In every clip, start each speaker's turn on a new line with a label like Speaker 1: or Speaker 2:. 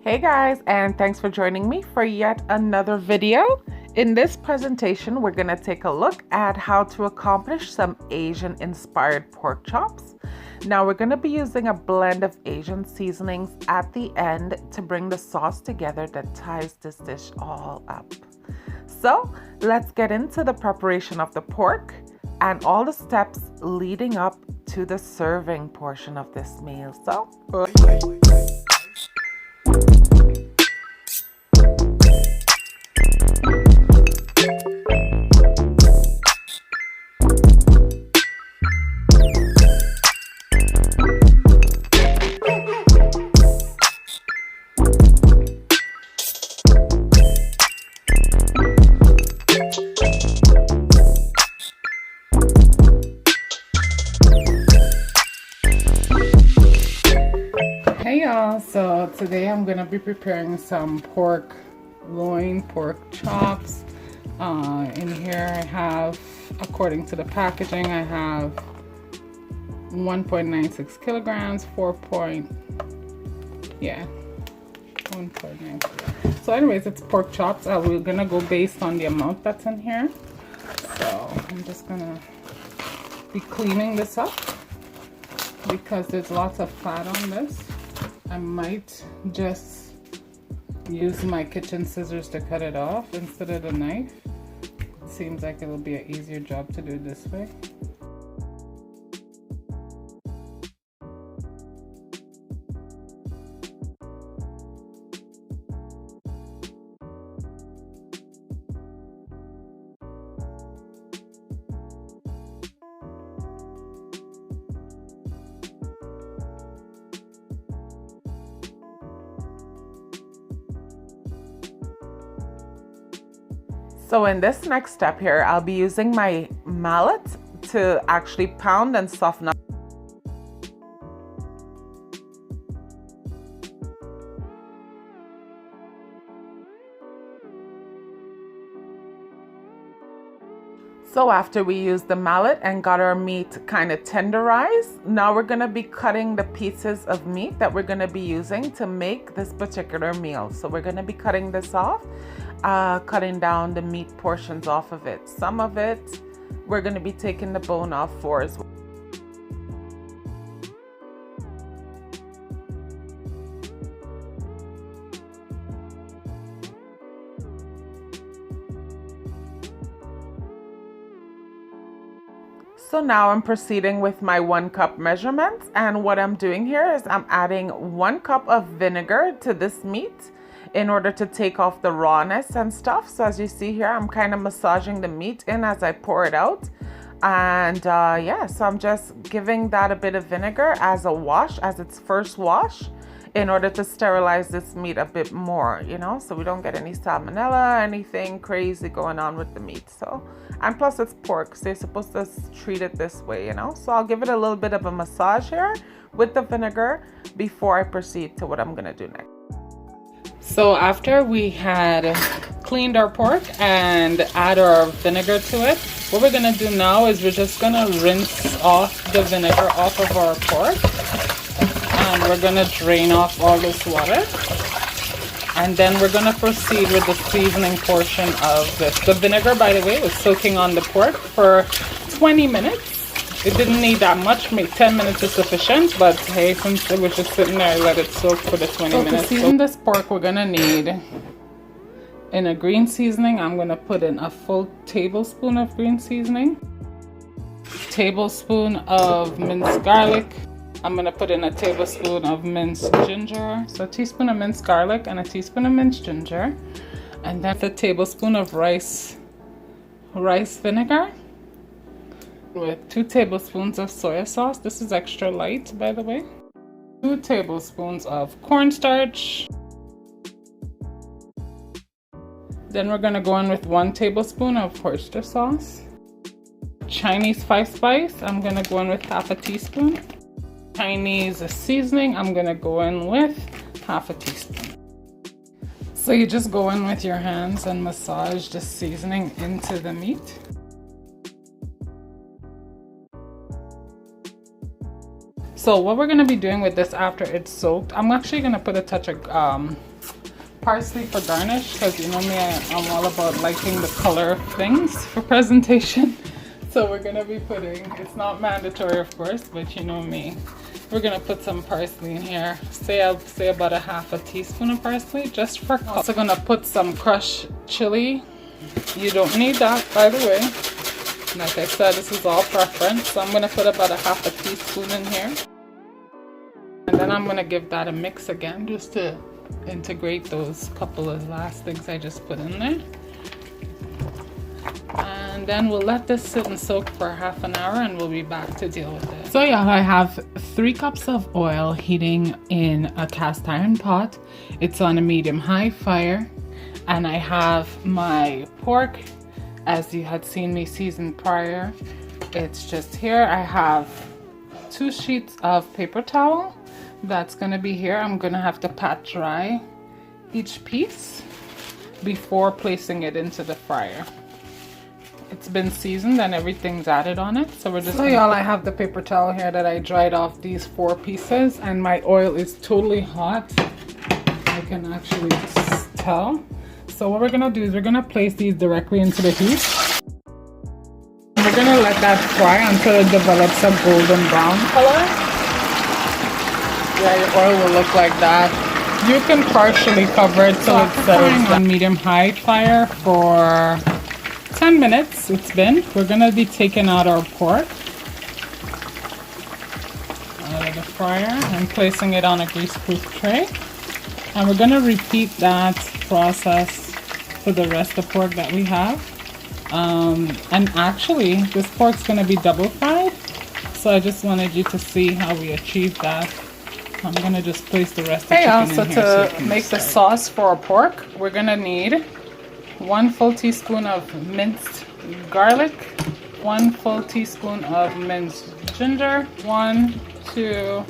Speaker 1: Hey guys, and thanks for joining me for yet another video. In this presentation, we're going to take a look at how to accomplish some Asian inspired pork chops. Now we're going to be using a blend of Asian seasonings at the end to bring the sauce together that ties this dish all up. So let's get into the preparation of the pork and all the steps leading up to the serving portion of this meal. So hey y'all, so today I'm gonna be preparing some pork loin, pork chops. In here I have, according to the packaging, I have 1.96 kilograms, 1.96. So anyways, it's pork chops. We're gonna go based on the amount that's in here. So I'm just gonna be cleaning this up because there's lots of fat on this. I might just use my kitchen scissors to cut it off instead of the knife. It seems like it'll be an easier job to do it this way. So in this next step here, I'll be using my mallet to actually pound and soften up. So after we use the mallet and got our meat kind of tenderized, now we're going to be cutting the pieces of meat that we're going to be using to make this particular meal. So we're going to be cutting this off. Cutting down the meat portions off of it. Some of it we're going to be taking the bone off for as well. So now I'm proceeding with my 1 cup measurements, and what I'm doing here is I'm adding 1 cup of vinegar to this meat in order to take off the rawness and stuff. So as you see here, I'm kind of massaging the meat in as I pour it out. And yeah, so I'm just giving that a bit of vinegar as a wash, as its first wash, in order to sterilize this meat a bit more, you know, so we don't get any salmonella, anything crazy going on with the meat. So, and plus it's pork, so you're supposed to treat it this way, you know. So I'll give it a little bit of a massage here with the vinegar before I proceed to what I'm gonna do next. So after we had cleaned our pork and add our vinegar to it, what we're gonna do now is we're just gonna rinse off the vinegar off of our pork, and we're gonna drain off all this water, and then we're gonna proceed with the seasoning portion of this. The vinegar, by the way, was soaking on the pork for 20 minutes. It didn't need that much, maybe 10 minutes is sufficient, but hey, since it was just sitting there, I let it soak for the 20 minutes. To season this pork, we're gonna need, in a green seasoning, I'm gonna put in a full tablespoon of green seasoning, tablespoon of minced garlic. I'm gonna put in a tablespoon of minced ginger, so a teaspoon of minced garlic and a teaspoon of minced ginger, and then a tablespoon of rice vinegar, with 2 tablespoons of soya sauce. This is extra light, by the way. 2 tablespoons of cornstarch. Then we're gonna go in with 1 tablespoon of oyster sauce. Chinese spice, I'm gonna go in with half a teaspoon. Chinese seasoning, I'm gonna go in with half a teaspoon. So you just go in with your hands and massage the seasoning into the meat.
Speaker 2: So what we're gonna be doing with this after it's soaked, I'm actually gonna put a touch of parsley for garnish, because you know me, I'm all about liking the color of things for presentation. So we're gonna be putting, it's not mandatory of course, but you know me, we're gonna put some parsley in here. Say about a half a teaspoon of parsley, just for color. Also gonna put some crushed chili. You don't need that, by the way. Like I said, this is all preference. So I'm gonna put about a half a teaspoon in here. And then I'm gonna give that a mix again, just to integrate those couple of last things I just put in there. And then we'll let this sit and soak for half an hour, and we'll be back to deal with it. So yeah, I have 3 cups of oil heating in a cast iron pot. It's on a medium-high fire, and I have my pork, as you had seen me season prior. It's just here. I have 2 sheets of paper towel. That's gonna be here. I'm gonna have to pat dry each piece before placing it into the fryer. It's been seasoned and everything's added on it, so we're just. So y'all, I have the paper towel here that I dried off these 4 pieces, and my oil is totally hot. I can actually tell. So what we're gonna do is we're gonna place these directly into the heat. We're gonna let that fry until it develops a golden brown color. Yeah, your oil will look like that. You can partially cover it till it settles on medium-high fire for 10 minutes. It's been. We're gonna be taking out our pork out of the fryer and placing it on a grease-proof tray. And we're gonna repeat that process for the rest of the pork that we have. And actually, this pork's gonna be double fried. So I just wanted you to see how we achieved that. I'm gonna just place the rest of the chicken in here. So to make the sauce for our pork, we're gonna need 1 full teaspoon of minced garlic, 1 full teaspoon of minced ginger, 1, 2,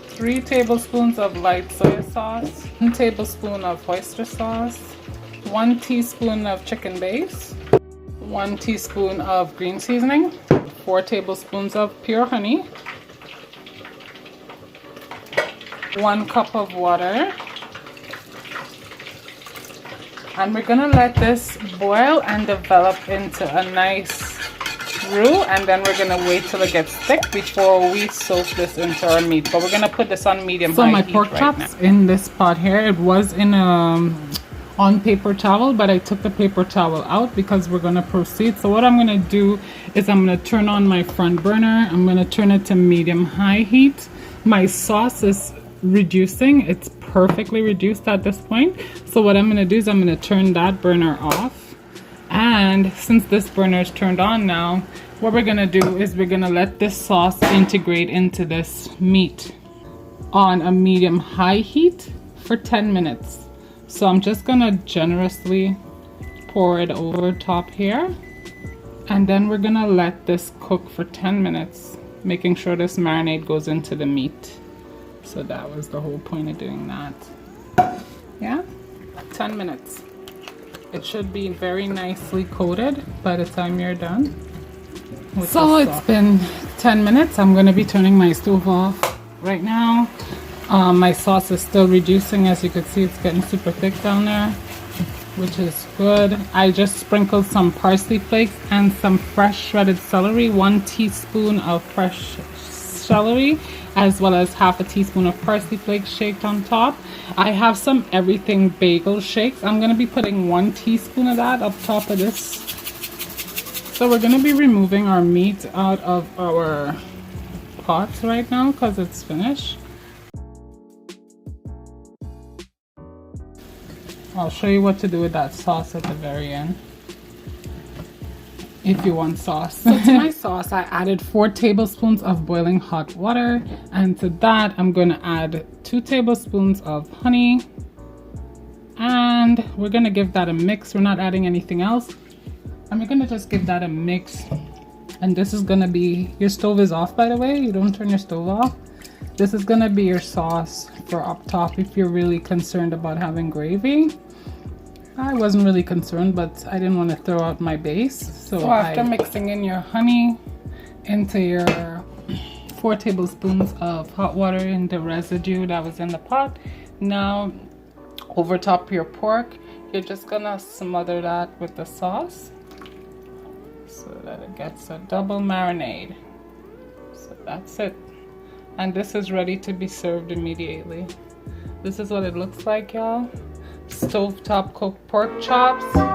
Speaker 2: 3 tablespoons of light soy sauce, 1 tablespoon of oyster sauce, 1 teaspoon of chicken base, 1 teaspoon of green seasoning, 4 tablespoons of pure honey, 1 cup of water, and we're gonna let this boil and develop into a nice roux, and then we're gonna wait till it gets thick before we soak this into our meat. But we're gonna put this on medium-high heat. So my pork chops in this pot here, it was in on paper towel, but I took the paper towel out because we're gonna proceed. So what I'm gonna do is I'm gonna turn on my front burner. I'm gonna turn it to medium-high heat. My sauce is reducing. It's perfectly reduced at this point. So what I'm going to do is I'm going to turn that burner off, and since this burner is turned on now, what we're going to do is we're going to let this sauce integrate into this meat on a medium-high heat for 10 minutes. So I'm just going to generously pour it over top here, and then we're going to let this cook for 10 minutes, making sure this marinade goes into the meat. So that was the whole point of doing that. Yeah, 10 minutes. It should be very nicely coated by the time you're done. So it's been 10 minutes. I'm going to be turning my stove off right now. My sauce is still reducing. As you can see, it's getting super thick down there, which is good. I just sprinkled some parsley flakes and some fresh shredded celery, 1 teaspoon of fresh celery, as well as half a teaspoon of parsley flakes shaked on top. I have some everything bagel shakes. I'm going to be putting 1 teaspoon of that up top of this. So we're going to be removing our meat out of our pots right now because it's finished. I'll show you what to do with that sauce at the very end, if you want sauce. So to my sauce, I added 4 tablespoons of boiling hot water, and to that I'm going to add 2 tablespoons of honey, and we're going to give that a mix. We're not adding anything else, and we're going to just give that a mix. And this is going to be, your stove is off by the way, you don't turn your stove off. This is going to be your sauce for up top if you're really concerned about having gravy. I wasn't really concerned, but I didn't want to throw out my base. So after mixing in your honey into your 4 tablespoons of hot water in the residue that was in the pot. Now, over top your pork, you're just gonna smother that with the sauce so that it gets a double marinade. So that's it. And this is ready to be served immediately. This is what it looks like, y'all. Stovetop cooked pork chops.